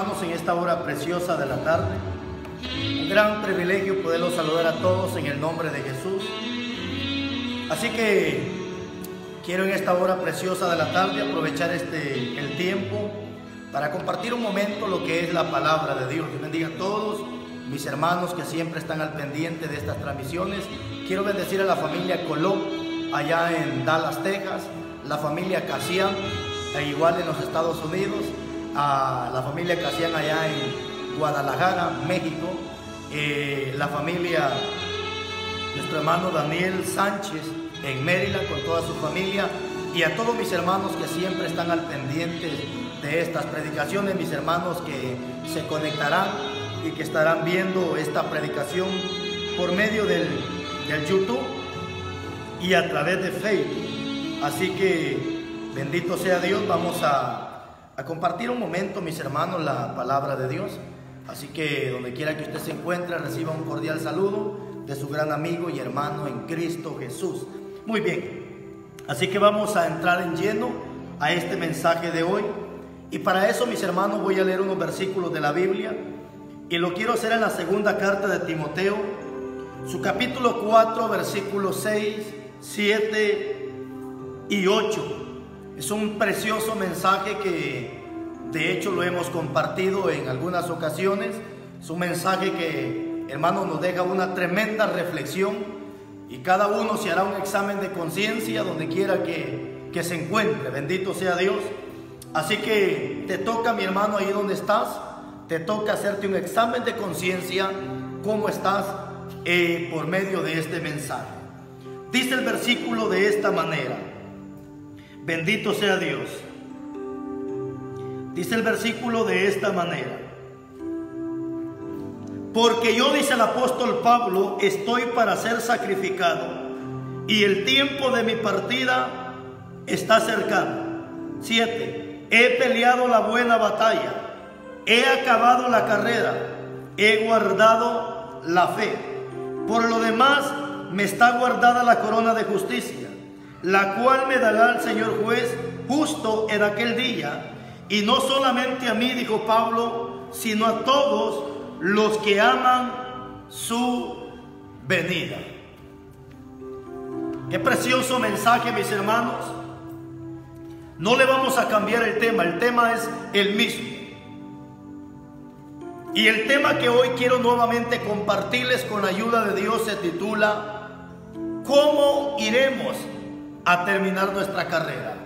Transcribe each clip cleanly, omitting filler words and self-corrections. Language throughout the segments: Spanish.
hermanos en esta hora preciosa de la tarde. Un gran privilegio poderlos saludar a todos en el nombre de Jesús. Así que quiero en esta hora preciosa de la tarde aprovechar el tiempo para compartir un momento lo que es la palabra de Dios. Dios bendiga a todos mis hermanos que siempre están al pendiente de estas transmisiones. Quiero bendecir a la familia Colón allá en Dallas, Texas, la familia Casian, igual en los Estados Unidos, a la familia Casian allá en Guadalajara, México, la familia, nuestro hermano Daniel Sánchez en Maryland con toda su familia, y a todos mis hermanos que siempre están al pendiente de estas predicaciones, mis hermanos que se conectarán y que estarán viendo esta predicación por medio del YouTube y a través de Facebook. Así que bendito sea Dios. Vamos a compartir un momento, mis hermanos, la palabra de Dios. Así que donde quiera que usted se encuentre, reciba un cordial saludo de su gran amigo y hermano en Cristo Jesús. Muy bien, así que vamos a entrar en lleno a este mensaje de hoy. Y para eso, mis hermanos, voy a leer unos versículos de la Biblia. Y lo quiero hacer en la segunda carta de Timoteo, su capítulo 4, versículos 6, 7 y 8. Es un precioso mensaje que de hecho lo hemos compartido en algunas ocasiones. Es un mensaje que, hermanos, nos deja una tremenda reflexión, y cada uno se hará un examen de conciencia donde quiera que se encuentre. Bendito sea Dios. Así que te toca, mi hermano, ahí donde estás, te toca hacerte un examen de conciencia, cómo estás por medio de este mensaje. Dice el versículo de esta manera. Bendito sea Dios. Dice el versículo de esta manera: porque yo, dice el apóstol Pablo, estoy para ser sacrificado, y el tiempo de mi partida está cercano. 7. He peleado la buena batalla, he acabado la carrera, he guardado la fe. Por lo demás, me está guardada la corona de justicia, la cual me dará el Señor juez justo en aquel día, y no solamente a mí, dijo Pablo, sino a todos los que aman su venida. Qué precioso mensaje, mis hermanos. No le vamos a cambiar el tema es el mismo. Y el tema que hoy quiero nuevamente compartirles con la ayuda de Dios se titula: ¿cómo iremos a terminar nuestra carrera?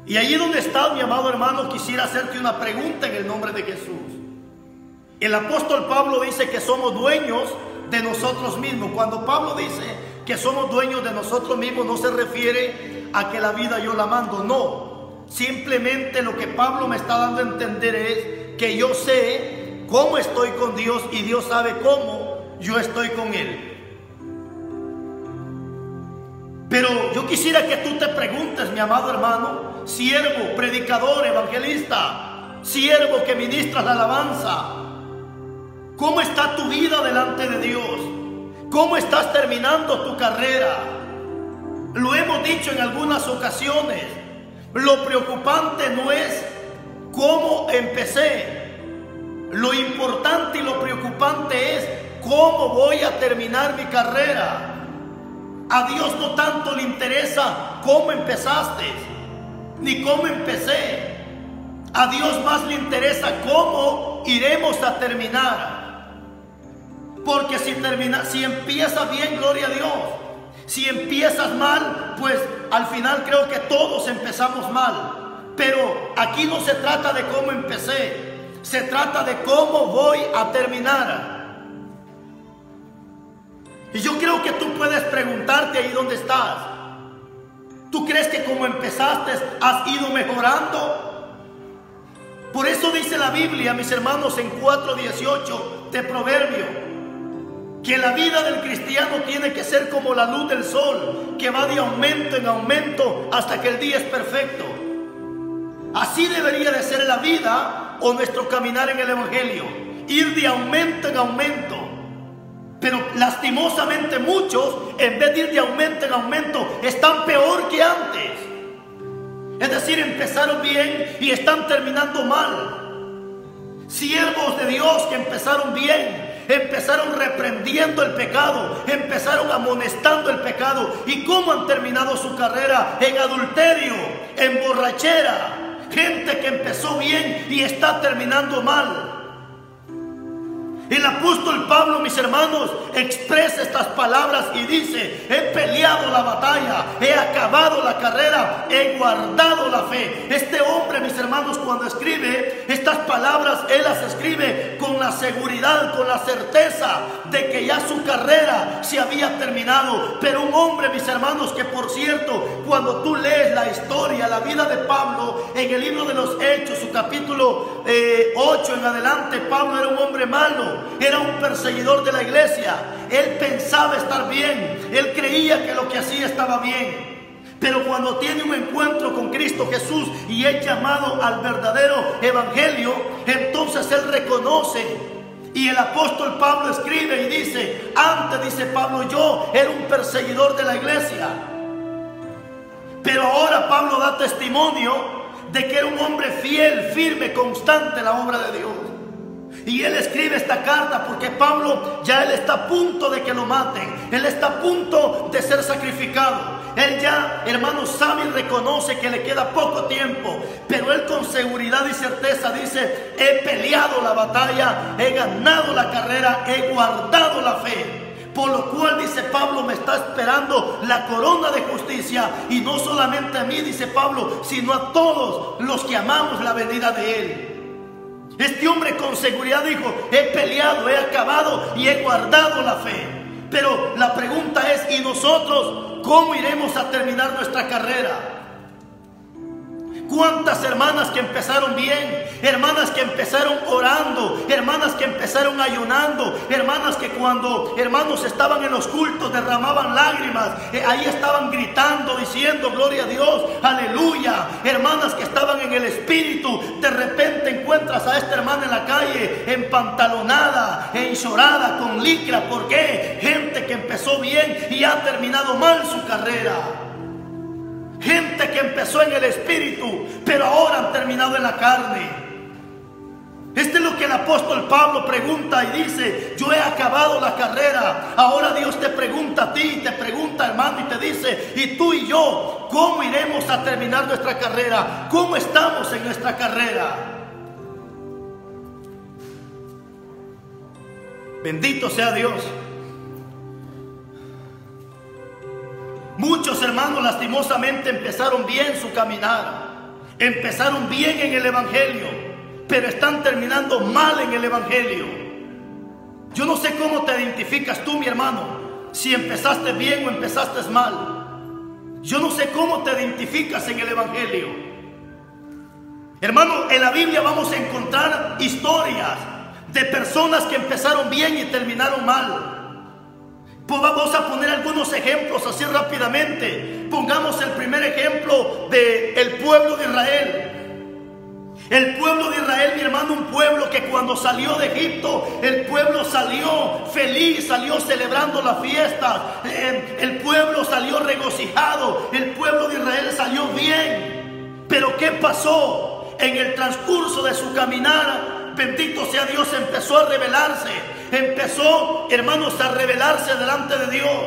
Y allí donde estás, mi amado hermano, quisiera hacerte una pregunta en el nombre de Jesús. El apóstol Pablo dice que somos dueños de nosotros mismos. Cuando Pablo dice que somos dueños de nosotros mismos, no se refiere a que la vida yo la mando, no. Simplemente lo que Pablo me está dando a entender es que yo sé cómo estoy con Dios y Dios sabe cómo yo estoy con Él. Pero yo quisiera que tú te preguntes, mi amado hermano, siervo, predicador, evangelista, siervo que ministras la alabanza, ¿cómo está tu vida delante de Dios? ¿Cómo estás terminando tu carrera? Lo hemos dicho en algunas ocasiones. Lo preocupante no es cómo empecé. Lo importante y lo preocupante es cómo voy a terminar mi carrera. A Dios no tanto le interesa cómo empezaste, ni cómo empecé. A Dios más le interesa cómo iremos a terminar. Porque si empiezas bien, gloria a Dios. Si empiezas mal, pues al final creo que todos empezamos mal. Pero aquí no se trata de cómo empecé, se trata de cómo voy a terminar. Y yo creo que tú puedes preguntarte ahí donde estás: ¿tú crees que como empezaste has ido mejorando? Por eso dice la Biblia, mis hermanos, en 4:18 de Proverbio, que la vida del cristiano tiene que ser como la luz del sol, que va de aumento en aumento hasta que el día es perfecto. Así debería de ser la vida o nuestro caminar en el Evangelio, ir de aumento en aumento. Pero lastimosamente muchos, en vez de ir de aumento en aumento, están peor que antes. Es decir, empezaron bien y están terminando mal. Siervos de Dios que empezaron bien, empezaron reprendiendo el pecado, empezaron amonestando el pecado. ¿Y cómo han terminado su carrera? En adulterio, en borrachera. Gente que empezó bien y está terminando mal. El apóstol Pablo, mis hermanos, expresa estas palabras y dice: he peleado la batalla, he acabado la carrera, he guardado la fe. Este hombre, mis hermanos, cuando escribe estas palabras, él las escribe con la seguridad, con la certeza de que ya su carrera se había terminado. Pero un hombre, mis hermanos, que por cierto, cuando tú lees la historia, la vida de Pablo, en el libro de los Hechos, su capítulo 8 en adelante, Pablo era un hombre malo. Era un perseguidor de la iglesia. Él pensaba estar bien. Él creía que lo que hacía estaba bien. Pero cuando tiene un encuentro con Cristo Jesús y es llamado al verdadero evangelio, entonces él reconoce. Y el apóstol Pablo escribe y dice: antes, dice Pablo, yo era un perseguidor de la iglesia. Pero ahora Pablo da testimonio de que era un hombre fiel, firme, constante en la obra de Dios. Y él escribe esta carta porque Pablo ya él está a punto de que lo maten. Él está a punto de ser sacrificado. Él ya, hermanos, sabe y reconoce que le queda poco tiempo. Pero él con seguridad y certeza dice: he peleado la batalla, he ganado la carrera, he guardado la fe. Por lo cual, dice Pablo, me está esperando la corona de justicia. Y no solamente a mí, dice Pablo, sino a todos los que amamos la venida de él. Este hombre con seguridad dijo: he peleado, he acabado y he guardado la fe. Pero la pregunta es: ¿y nosotros cómo iremos a terminar nuestra carrera? ¿Cuántas hermanas que empezaron bien? Hermanas que empezaron orando, hermanas que empezaron ayunando, hermanas que cuando hermanos estaban en los cultos derramaban lágrimas, ahí estaban gritando, diciendo gloria a Dios, aleluya. Hermanas que estaban en el espíritu, de repente encuentras a esta hermana en la calle empantalonada, enchorada, con licra. ¿Por qué? Gente que empezó bien y ha terminado mal su carrera. Gente que empezó en el espíritu, pero ahora han terminado en la carne. Esto es lo que el apóstol Pablo pregunta y dice: yo he acabado la carrera. Ahora Dios te pregunta a ti, te pregunta, hermano, y te dice: ¿y tú y yo cómo iremos a terminar nuestra carrera? ¿Cómo estamos en nuestra carrera? Bendito sea Dios. Muchos hermanos lastimosamente empezaron bien su caminar, empezaron bien en el evangelio, pero están terminando mal en el evangelio. Yo no sé cómo te identificas tú, mi hermano, si empezaste bien o empezaste mal. Yo no sé cómo te identificas en el evangelio. Hermano, en la Biblia vamos a encontrar historias de personas que empezaron bien y terminaron mal. Pues vamos a poner algunos ejemplos así rápidamente. Pongamos el primer ejemplo del pueblo de Israel. El pueblo de Israel, mi hermano, un pueblo que cuando salió de Egipto, el pueblo salió feliz, salió celebrando la fiesta. El pueblo salió regocijado. El pueblo de Israel salió bien. Pero ¿qué pasó? En el transcurso de su caminar, bendito sea Dios, empezó a rebelarse. Empezó, hermanos, a rebelarse delante de Dios.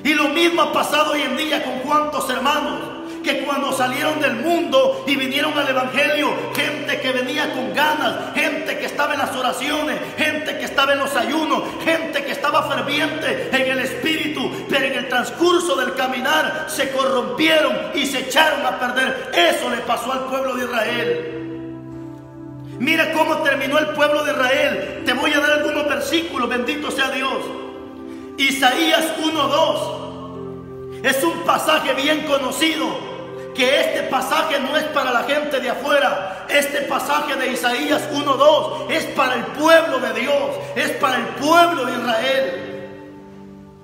Y lo mismo ha pasado hoy en día con cuantos hermanos que cuando salieron del mundo y vinieron al evangelio, gente que venía con ganas, gente que estaba en las oraciones, gente que estaba en los ayunos, gente que estaba ferviente en el espíritu, pero en el transcurso del caminar se corrompieron y se echaron a perder. Eso le pasó al pueblo de Israel. Mira cómo terminó el pueblo de Israel. Te voy a dar algunos versículos, bendito sea Dios. Isaías 1:2 es un pasaje bien conocido, que este pasaje no es para la gente de afuera. Este pasaje de Isaías 1:2 es para el pueblo de Dios, es para el pueblo de Israel.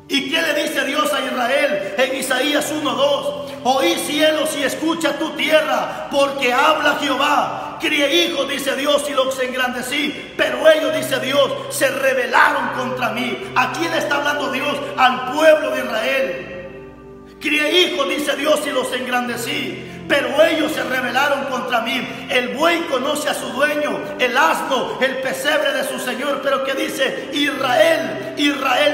¿Y qué le dice Dios a Israel en Isaías 1:2? Oí cielos y escucha tu tierra, porque habla Jehová. Crié hijos, dice Dios, y los engrandecí, pero ellos, dice Dios, se rebelaron contra mí. ¿A quién está hablando Dios? Al pueblo de Israel. Crié hijos, dice Dios, y los engrandecí, pero ellos se rebelaron contra mí. El buey conoce a su dueño, el asno, el pesebre de su señor. Pero que dice, Israel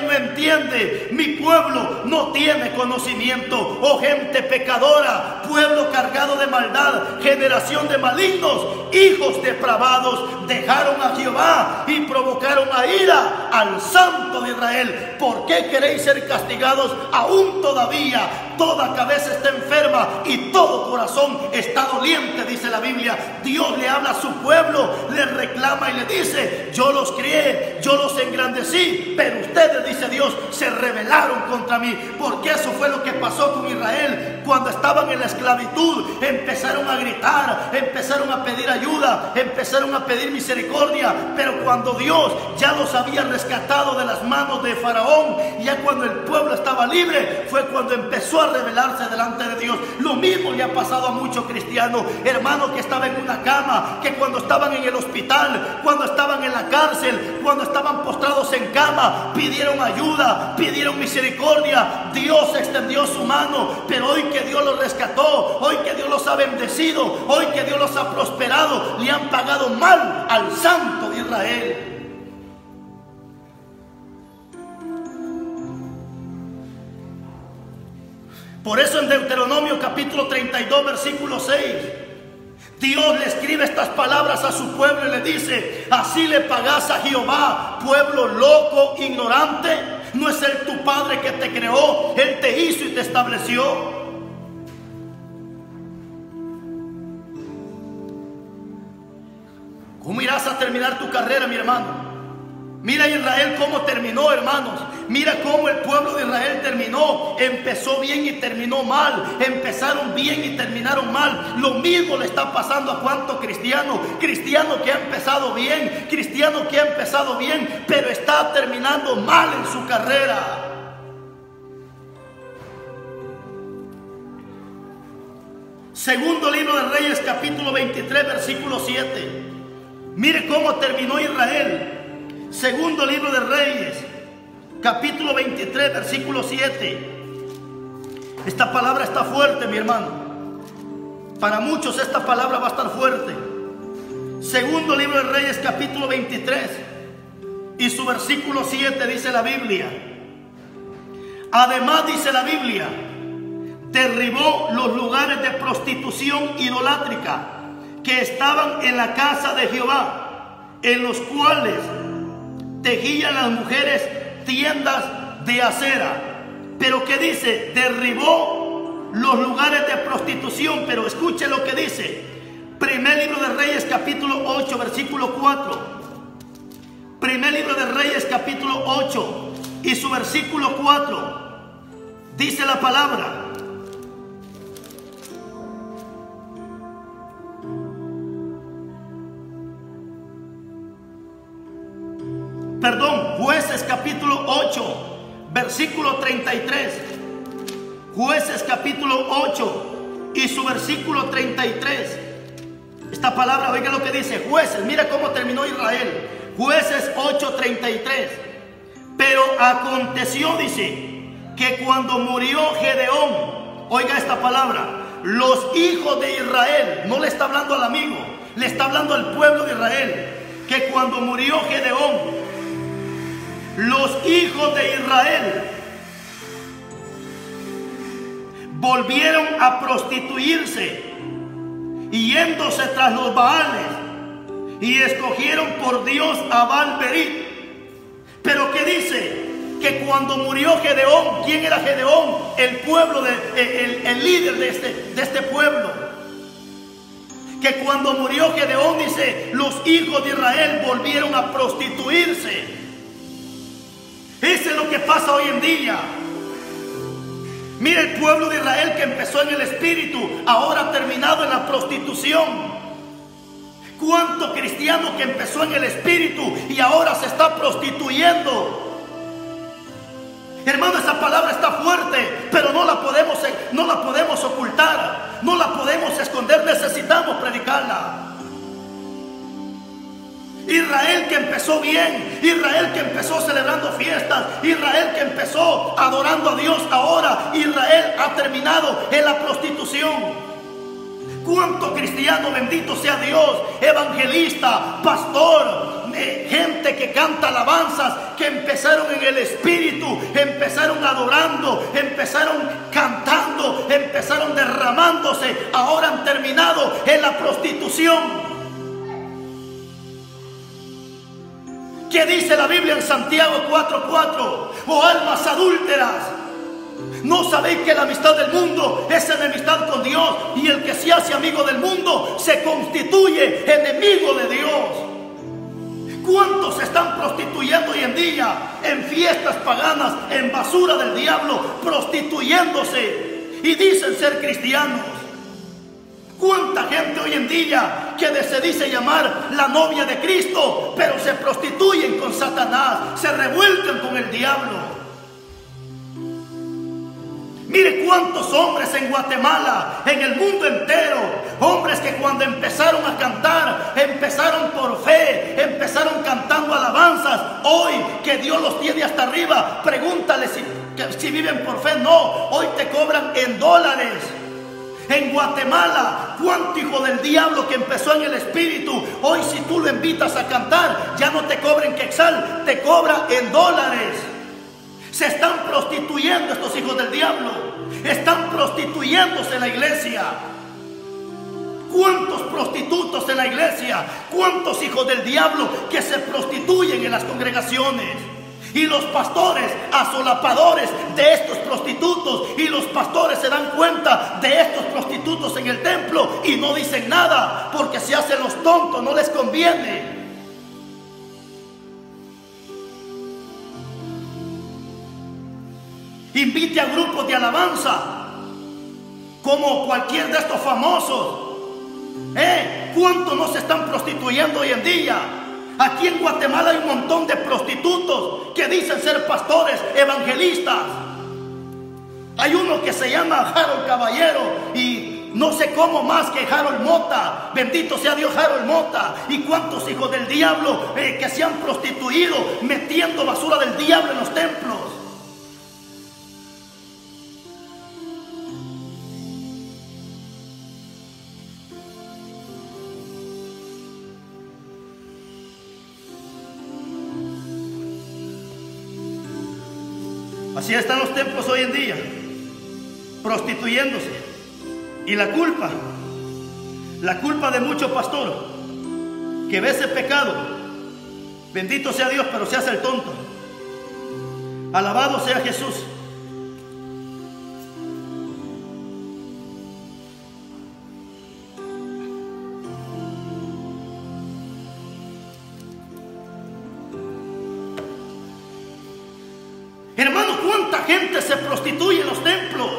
no entiende, mi pueblo no tiene conocimiento. Oh gente pecadora, pueblo cargado de maldad, generación de malignos, hijos depravados, dejaron a Jehová y provocaron a ira al Santo de Israel. ¿Por qué queréis ser castigados aún todavía? Toda cabeza está enferma y todo corazón está doliente, dice la Biblia. Dios le habla a su pueblo, le reclama y le dice: yo los crié, yo los engrandecí, pero ustedes, dice Dios, se rebelaron contra mí. Porque eso fue lo que pasó con Israel cuando estaban en la esclavitud. Empezaron a gritar, empezaron a pedir ayuda, empezaron a pedir misericordia. Pero cuando Dios ya los había rescatado de las manos de Faraón, ya cuando el pueblo estaba libre, fue cuando empezó a rebelarse delante de Dios. Lo mismo le ha pasado a muchos cristianos, hermanos, que estaban en una cama, que cuando estaban en el hospital, cuando estaban en la cárcel, cuando estaban postrados en cama, pidieron ayuda, pidieron misericordia. Dios extendió su mano, pero hoy que Dios los rescató, hoy que Dios los ha bendecido, hoy que Dios los ha prosperado, le han pagado mal al Santo de Israel. Por eso en Deuteronomio capítulo 32 versículo 6, Dios le escribe estas palabras a su pueblo y le dice: así le pagás a Jehová, pueblo loco, ignorante. ¿No es Él tu Padre que te creó? Él te hizo y te estableció. ¿Cómo irás a terminar tu carrera, mi hermano? Mira Israel cómo terminó, hermanos. Mira cómo el pueblo de Israel terminó. Empezó bien y terminó mal. Empezaron bien y terminaron mal. Lo mismo le está pasando a cuánto cristiano. Cristiano que ha empezado bien. Cristiano que ha empezado bien, pero está terminando mal en su carrera. Segundo libro de Reyes capítulo 23 versículo 7. Mire cómo terminó Israel. Segundo libro de Reyes, capítulo 23, versículo 7. Esta palabra está fuerte, mi hermano. Para muchos esta palabra va a estar fuerte. Segundo libro de Reyes, capítulo 23, y su versículo 7 dice la Biblia. Además, dice la Biblia, derribó los lugares de prostitución idolátrica que estaban en la casa de Jehová, en los cuales tejían las mujeres tiendas de acera. Pero ¿qué dice? Derribó los lugares de prostitución. Pero escuche lo que dice. Primer libro de Reyes capítulo 8 versículo 4. Primer libro de Reyes capítulo 8 y su versículo 4. Dice la palabra: Jueces capítulo 8 versículo 33. Jueces capítulo 8 y su versículo 33. Esta palabra, oiga lo que dice Jueces. Mira cómo terminó Israel. Jueces 8:33. Pero aconteció, dice, que cuando murió Gedeón, oiga esta palabra, los hijos de Israel, no le está hablando al amigo, le está hablando al pueblo de Israel, que cuando murió Gedeón, los hijos de Israel volvieron a prostituirse, yéndose tras los Baales, y escogieron por Dios a Baal-Berit. Pero ¿qué dice? Que cuando murió Gedeón, ¿quién era Gedeón? El pueblo, el líder de este pueblo. Que cuando murió Gedeón, dice, los hijos de Israel volvieron a prostituirse. Eso es lo que pasa hoy en día. Mira el pueblo de Israel que empezó en el espíritu, ahora ha terminado en la prostitución. ¿Cuánto cristiano que empezó en el espíritu y ahora se está prostituyendo? Hermano, esa palabra está fuerte, pero no la podemos ocultar, no la podemos esconder, necesitamos predicarla. Y Israel que empezó bien, Israel que empezó celebrando fiestas, Israel que empezó adorando a Dios, ahora Israel ha terminado en la prostitución. ¿Cuánto cristiano, bendito sea Dios, evangelista, pastor, gente que canta alabanzas, que empezaron en el Espíritu, empezaron adorando, empezaron cantando, empezaron derramándose, ahora han terminado en la prostitución? ¿Qué dice la Biblia en Santiago 4:4? Oh almas adúlteras, ¿no sabéis que la amistad del mundo es enemistad con Dios? Y el que se hace amigo del mundo se constituye enemigo de Dios. ¿Cuántos se están prostituyendo hoy en día en fiestas paganas, en basura del diablo, prostituyéndose y dicen ser cristianos? ¿Cuánta gente hoy en día que se dice llamar la novia de Cristo, pero se prostituyen con Satanás, se revuelcan con el diablo? Mire cuántos hombres en Guatemala, en el mundo entero, hombres que cuando empezaron a cantar, empezaron por fe, empezaron cantando alabanzas. Hoy que Dios los tiene hasta arriba, pregúntale si viven por fe. No, hoy te cobran en dólares. En Guatemala, cuánto hijo del diablo que empezó en el Espíritu, hoy si tú lo invitas a cantar, ya no te cobra en quetzal, te cobra en dólares. Se están prostituyendo estos hijos del diablo, están prostituyéndose en la iglesia. ¿Cuántos prostitutos en la iglesia? ¿Cuántos hijos del diablo que se prostituyen en las congregaciones? Y los pastores asolapadores de estos prostitutos, y los pastores se dan cuenta de estos prostitutos en el templo y no dicen nada, porque se hacen los tontos, no les conviene. Invite a grupos de alabanza como cualquier de estos famosos. ¿Cuántos no se están prostituyendo hoy en día? Aquí en Guatemala hay un montón de prostitutos que dicen ser pastores, evangelistas. Hay uno que se llama Harold Caballero y no sé cómo más que Harold Mota. Bendito sea Dios, Harold Mota. Y cuántos hijos del diablo que se han prostituido metiendo basura del diablo en los templos. Así están los templos hoy en día, prostituyéndose. Y la culpa de mucho pastor que ve ese pecado, bendito sea Dios, pero se hace el tonto. Alabado sea Jesús. Hermano, ¿cuánta gente se prostituye en los templos?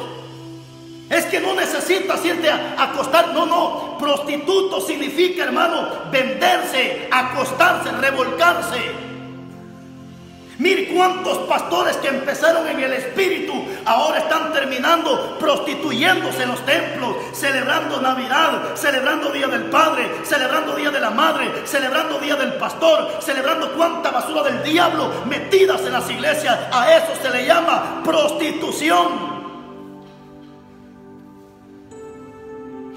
Es que no necesitas irte a acostar. No, prostituto significa, hermano, venderse, acostarse, revolcarse. Mire cuántos pastores que empezaron en el Espíritu ahora están terminando prostituyéndose en los templos, celebrando Navidad, celebrando Día del Padre, celebrando Día de la Madre, celebrando Día del Pastor, celebrando cuánta basura del diablo metidas en las iglesias. A eso se le llama prostitución.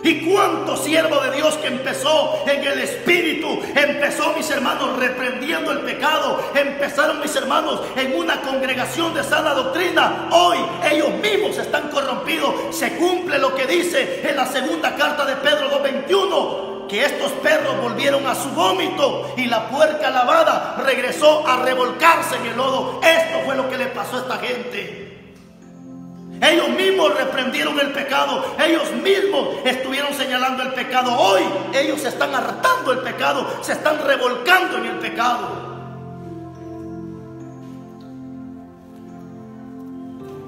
Y cuánto siervo de Dios que empezó en el Espíritu, empezó, mis hermanos, reprendiendo el pecado, empezaron, mis hermanos, en una congregación de sana doctrina. Hoy ellos mismos están corrompidos. Se cumple lo que dice en la segunda carta de Pedro 2:21, que estos perros volvieron a su vómito y la puerca lavada regresó a revolcarse en el lodo. Esto fue lo que le pasó a esta gente. Ellos mismos reprendieron el pecado, ellos mismos estuvieron señalando el pecado. Hoy ellos se están hartando el pecado, se están revolcando en el pecado.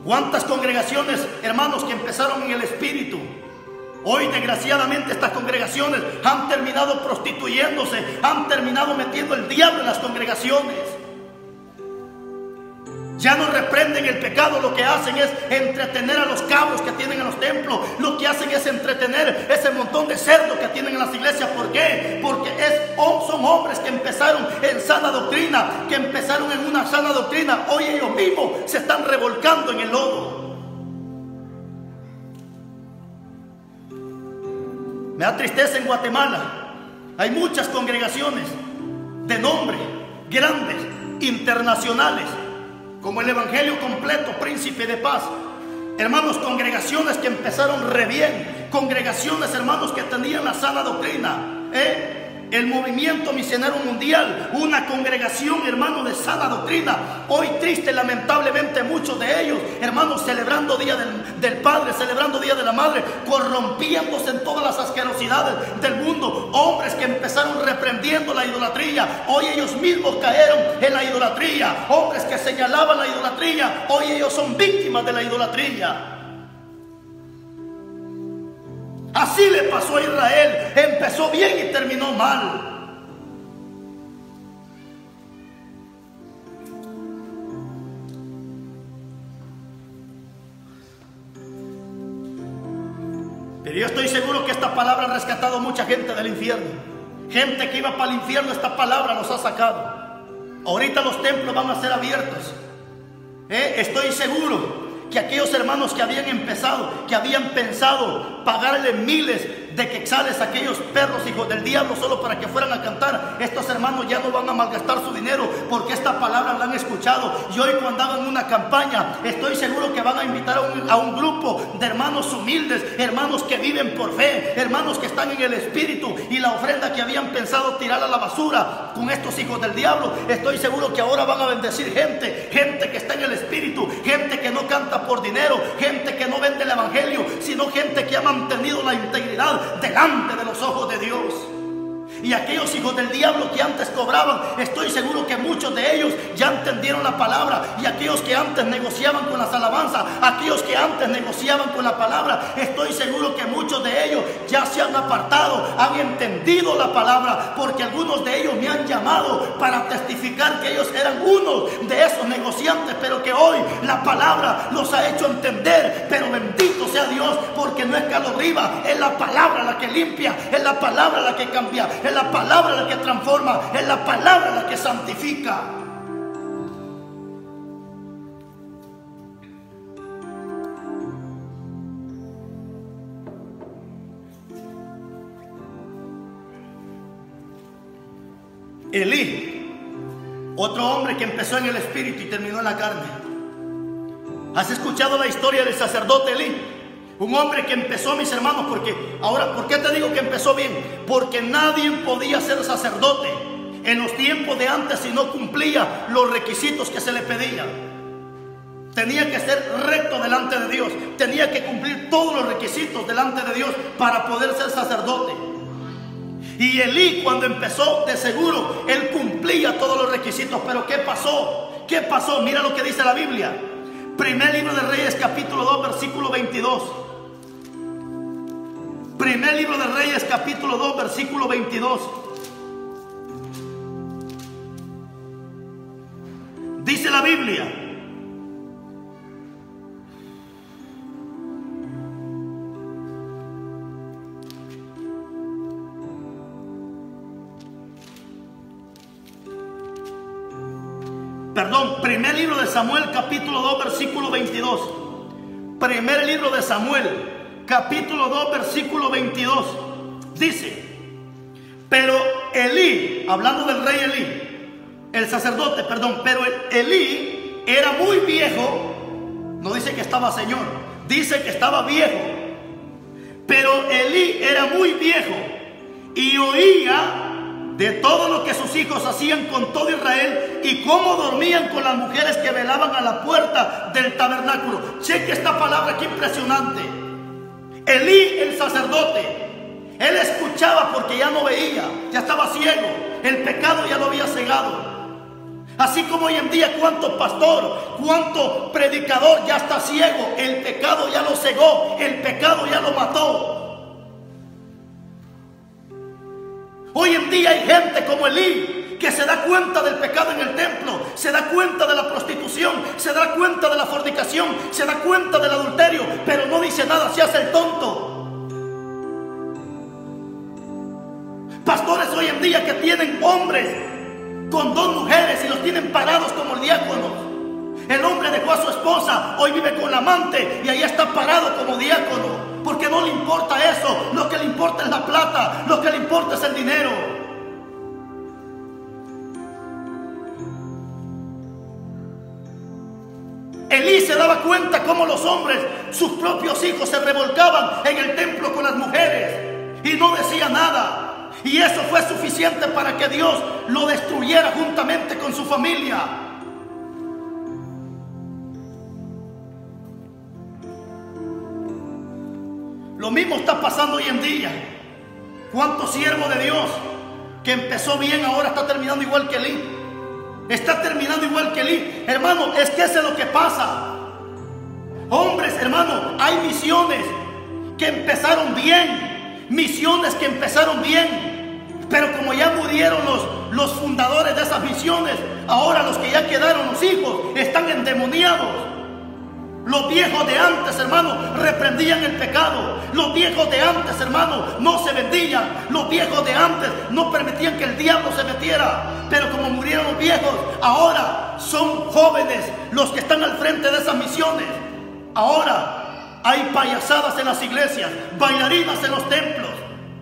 ¿Cuántas congregaciones, hermanos, que empezaron en el Espíritu? Hoy desgraciadamente estas congregaciones han terminado prostituyéndose, han terminado metiendo el diablo en las congregaciones. Ya no reprenden el pecado, lo que hacen es entretener a los cabros que tienen en los templos. Lo que hacen es entretener ese montón de cerdos que tienen en las iglesias. ¿Por qué? Porque son hombres que empezaron en sana doctrina, que empezaron en una sana doctrina. Hoy ellos mismos se están revolcando en el lodo. Me da tristeza en Guatemala. Hay muchas congregaciones de nombre, grandes, internacionales, como el Evangelio Completo, Príncipe de Paz. Hermanos, congregaciones que empezaron re bien, congregaciones, hermanos, que tenían la sana doctrina, el movimiento misionero mundial, una congregación, hermanos, de sana doctrina. Hoy triste, lamentablemente, muchos de ellos, hermanos, celebrando Día del Padre, celebrando Día de la Madre, corrompiéndose en todas las asquerosidades del mundo. Hombres que empezaron reprendiendo la idolatría, hoy ellos mismos cayeron en la idolatría. Hombres que señalaban la idolatría, hoy ellos son víctimas de la idolatría. Así le pasó a Israel. Empezó bien y terminó mal. Pero yo estoy seguro que esta palabra ha rescatado a mucha gente del infierno. Gente que iba para el infierno, esta palabra los ha sacado. Ahorita los templos van a ser abiertos. Estoy seguro que aquellos hermanos que habían empezado, que habían pensado pagarle miles de quetzales a aquellos perros hijos del diablo solo para que fueran a cantar, estos hermanos ya no van a malgastar su dinero, porque esta palabra la han escuchado. Y hoy, cuando hagan una campaña, estoy seguro que van a invitar a un grupo de hermanos humildes, hermanos que viven por fe, hermanos que están en el espíritu, y la ofrenda que habían pensado tirar a la basura con estos hijos del diablo, estoy seguro que ahora van a bendecir gente que está en el espíritu, gente que no canta por dinero, gente que no vende el evangelio, sino gente que ha mantenido la integridad delante de los ojos de Dios. Y aquellos hijos del diablo que antes cobraban, estoy seguro que muchos de ellos ya entendieron la palabra. Y aquellos que antes negociaban con las alabanzas, aquellos que antes negociaban con la palabra, estoy seguro que muchos de ellos ya se han apartado, han entendido la palabra, porque algunos de ellos me han llamado para testificar que ellos eran unos de esos negociantes, pero que hoy la palabra los ha hecho entender. Pero bendito sea Dios, porque no es Carlos Rivas, es la palabra la que limpia, es la palabra la que cambia, es la palabra la que transforma, es la palabra la que santifica. Elí, otro hombre que empezó en el espíritu y terminó en la carne. ¿Has escuchado la historia del sacerdote Elí? Un hombre que empezó, mis hermanos, porque ahora, ¿por qué te digo que empezó bien? Porque nadie podía ser sacerdote en los tiempos de antes si no cumplía los requisitos que se le pedían. Tenía que ser recto delante de Dios, tenía que cumplir todos los requisitos delante de Dios para poder ser sacerdote. Y Elí, cuando empezó, de seguro, él cumplía todos los requisitos. Pero ¿qué pasó? ¿Qué pasó? Mira lo que dice la Biblia. Primer libro de Reyes, capítulo 2, versículo 22. Primer libro de Reyes, capítulo 2, versículo 22. Dice la Biblia: primer libro de Samuel, capítulo 2, versículo 22. Primer libro de Samuel, capítulo 2, versículo 22. Dice: pero Elí, hablando del rey Elí, el sacerdote, perdón, pero Elí era muy viejo. No dice que estaba señor, dice que estaba viejo. Pero Elí era muy viejo y oía de todo lo que sus hijos hacían con todo Israel y cómo dormían con las mujeres que velaban a la puerta del tabernáculo. Cheque esta palabra, que impresionante. Elí, el sacerdote, él escuchaba porque ya no veía, ya estaba ciego, el pecado ya lo había cegado. Así como hoy en día, cuánto pastor, cuánto predicador ya está ciego, el pecado ya lo cegó, el pecado ya lo mató. Hoy en día hay gente como Elí que se da cuenta del pecado en el templo, se da cuenta de la prostitución, se da cuenta de la fornicación, se da cuenta del adulterio, pero no dice nada, se hace el tonto. Pastores hoy en día que tienen hombres con 2 mujeres y los tienen parados como diáconos. El hombre dejó a su esposa, hoy vive con la amante y ahí está parado como diácono, porque no le importa eso. Lo que le importa es la plata, lo que le importa es el dinero. Elí se daba cuenta cómo los hombres, sus propios hijos, se revolcaban en el templo con las mujeres y no decía nada. Y eso fue suficiente para que Dios lo destruyera juntamente con su familia. Lo mismo está pasando hoy en día. ¿Cuántos siervos de Dios que empezó bien ahora está terminando igual que Elí? Está terminando igual que Elí. Hermano, es que eso es lo que pasa. Hombres, hermano, hay misiones que empezaron bien. Misiones que empezaron bien. Pero como ya murieron los fundadores de esas misiones, ahora los que ya quedaron, los hijos, están endemoniados. Los viejos de antes, hermano, reprendían el pecado. Los viejos de antes, hermano, no se vendían. Los viejos de antes no permitían que el diablo se metiera. Pero como murieron los viejos, ahora son jóvenes los que están al frente de esas misiones. Ahora hay payasadas en las iglesias, bailarinas en los templos,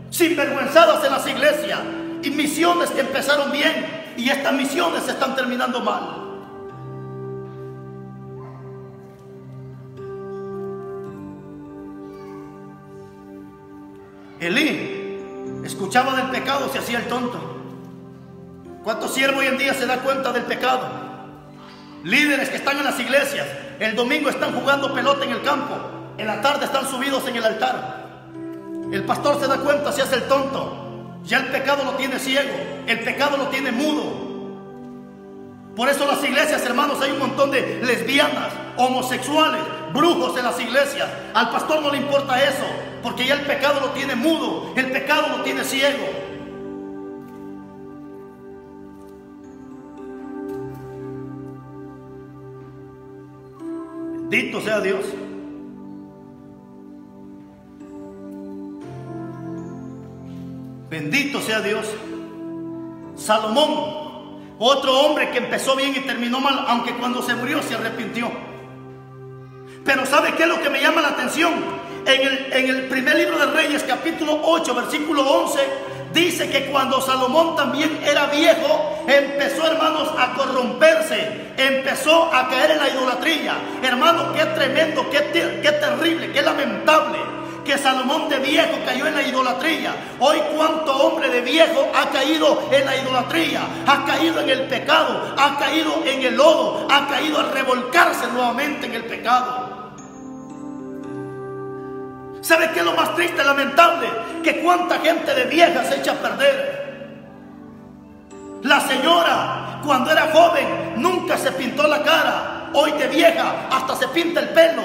sinvergüenzadas en las iglesias, y misiones que empezaron bien y estas misiones se están terminando mal. Elí escuchaba del pecado, se hacía el tonto. ¿Cuántos siervos hoy en día se dan cuenta del pecado? Líderes que están en las iglesias, el domingo están jugando pelota en el campo, en la tarde están subidos en el altar. El pastor se da cuenta, se hace el tonto. Ya el pecado lo tiene ciego, el pecado lo tiene mudo. Por eso en las iglesias, hermanos, hay un montón de lesbianas, homosexuales, brujos en las iglesias. Al pastor no le importa eso, porque ya el pecado lo tiene mudo, el pecado lo tiene ciego. Bendito sea Dios. Bendito sea Dios. Salomón, otro hombre que empezó bien y terminó mal, aunque cuando se murió se arrepintió. Pero ¿sabe qué es lo que me llama la atención? En el primer libro de Reyes, capítulo 8, versículo 11, dice que cuando Salomón también era viejo, empezó, hermanos, a corromperse, empezó a caer en la idolatría. Hermano, qué tremendo, qué terrible, qué lamentable que Salomón de viejo cayó en la idolatría. Hoy cuánto hombre de viejo ha caído en la idolatría, ha caído en el pecado, ha caído en el lodo, ha caído a revolcarse nuevamente en el pecado. ¿Sabe qué es lo más triste, lamentable? Que cuánta gente de vieja se echa a perder. La señora, cuando era joven, nunca se pintó la cara. Hoy de vieja hasta se pinta el pelo.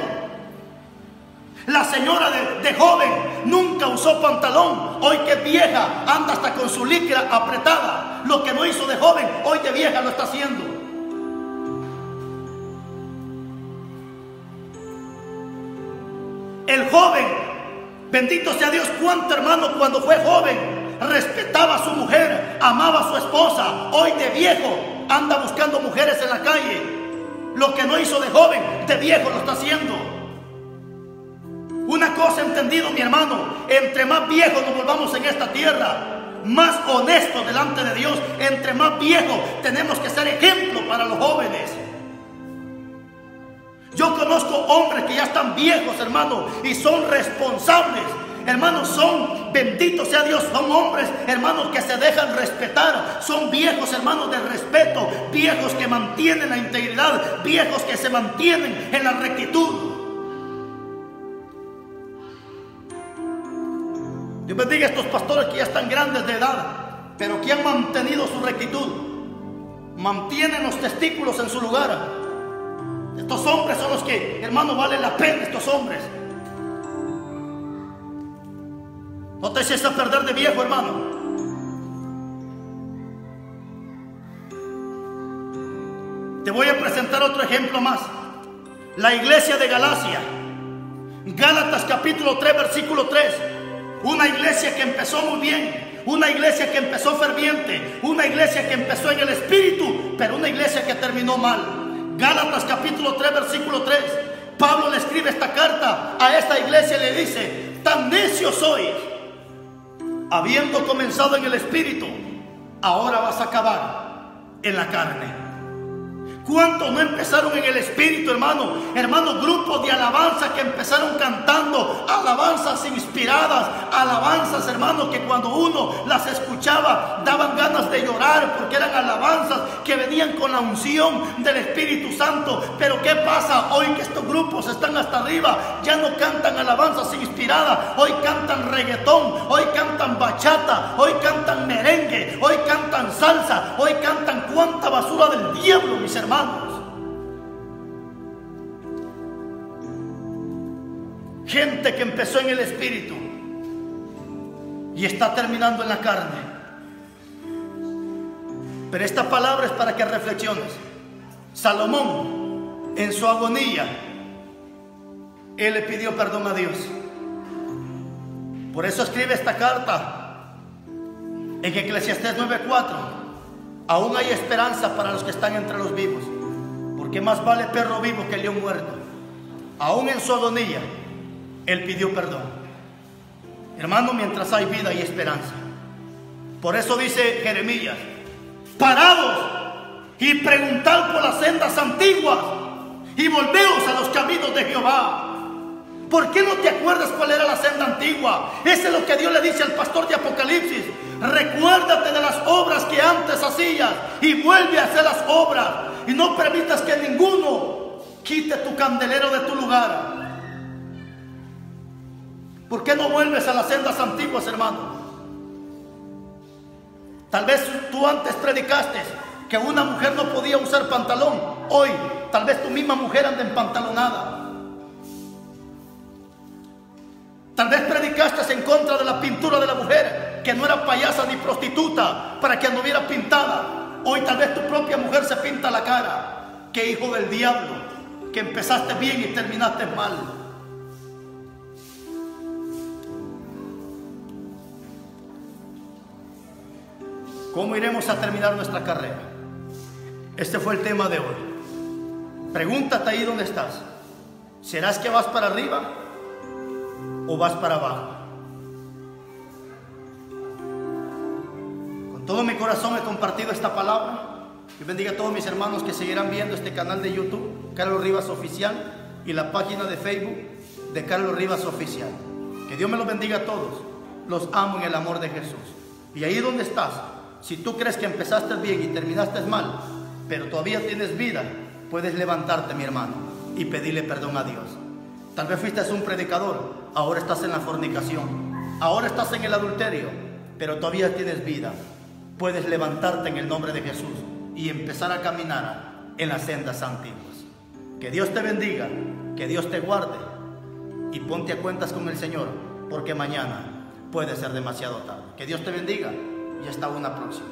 La señora de joven nunca usó pantalón. Hoy que es vieja anda hasta con su licra apretada. Lo que no hizo de joven, hoy de vieja lo está haciendo. El joven, bendito sea Dios, cuánto hermano cuando fue joven respetaba a su mujer, amaba a su esposa. Hoy de viejo anda buscando mujeres en la calle. Lo que no hizo de joven, de viejo lo está haciendo. Una cosa he entendido, mi hermano: entre más viejos nos volvamos en esta tierra, más honestos delante de Dios. Entre más viejos tenemos que ser ejemplo para los jóvenes. Yo conozco hombres que ya están viejos, hermano, y son responsables. Hermanos, son, bendito sea Dios, son hombres, hermanos, que se dejan respetar. Son viejos, hermanos, de respeto. Viejos que mantienen la integridad. Viejos que se mantienen en la rectitud. Dios bendiga a estos pastores que ya están grandes de edad, pero que han mantenido su rectitud. Mantienen los testículos en su lugar. Estos hombres son los que, hermano, valen la pena, estos hombres. No te eches a perder de viejo, hermano. Te voy a presentar otro ejemplo más. La iglesia de Galacia. Gálatas capítulo 3, versículo 3. Una iglesia que empezó muy bien, una iglesia que empezó ferviente, una iglesia que empezó en el espíritu, pero una iglesia que terminó mal. Gálatas capítulo 3, versículo 3. Pablo le escribe esta carta a esta iglesia y le dice: tan necios sois, habiendo comenzado en el espíritu, ahora vas a acabar en la carne. ¿Cuántos no empezaron en el espíritu, hermano? Hermano, grupos de alabanza que empezaron cantando alabanzas inspiradas, alabanzas, hermano, que cuando uno las escuchaba daban ganas de llorar, porque eran alabanzas que venían con la unción del Espíritu Santo. Pero ¿qué pasa hoy que estos grupos están hasta arriba? Ya no cantan alabanzas inspiradas, hoy cantan reggaetón, hoy cantan bachata, hoy cantan merengue, hoy cantan salsa, hoy cantan cuánta basura del diablo, mis hermanos. Gente que empezó en el espíritu y está terminando en la carne. Pero esta palabra es para que reflexiones. Salomón, en su agonía, él le pidió perdón a Dios. Por eso escribe esta carta en Eclesiastés 9:4. Aún hay esperanza para los que están entre los vivos, porque más vale perro vivo que león muerto. Aún en su agonía, él pidió perdón. Hermano, mientras hay vida hay esperanza. Por eso dice Jeremías: parados y preguntad por las sendas antiguas y volveos a los caminos de Jehová. ¿Por qué no te acuerdas cuál era la senda antigua? Eso es lo que Dios le dice al pastor de Apocalipsis: recuérdate de las obras que antes hacías y vuelve a hacer las obras, y no permitas que ninguno quite tu candelero de tu lugar. ¿Por qué no vuelves a las sendas antiguas, hermano? Tal vez tú antes predicaste que una mujer no podía usar pantalón. Hoy tal vez tu misma mujer anda empantalonada. Tal vez predicaste en contra de la pintura de la mujer, que no era payasa ni prostituta para que anduviera pintada. Hoy tal vez tu propia mujer se pinta la cara. ¡Qué hijo del diablo! Que empezaste bien y terminaste mal. ¿Cómo iremos a terminar nuestra carrera? Este fue el tema de hoy. Pregúntate ahí donde estás. ¿Serás que vas para arriba o vas para abajo? Con todo mi corazón he compartido esta palabra. Que bendiga a todos mis hermanos que seguirán viendo este canal de YouTube, Carlos Rivas Oficial, y la página de Facebook de Carlos Rivas Oficial. Que Dios me los bendiga a todos. Los amo en el amor de Jesús. Y ahí donde estás, si tú crees que empezaste bien y terminaste mal, pero todavía tienes vida, puedes levantarte, mi hermano, y pedirle perdón a Dios. Tal vez fuiste un predicador, ahora estás en la fornicación, ahora estás en el adulterio, pero todavía tienes vida. Puedes levantarte en el nombre de Jesús y empezar a caminar en las sendas antiguas. Que Dios te bendiga, que Dios te guarde, y ponte a cuentas con el Señor, porque mañana puede ser demasiado tarde. Que Dios te bendiga y hasta una próxima.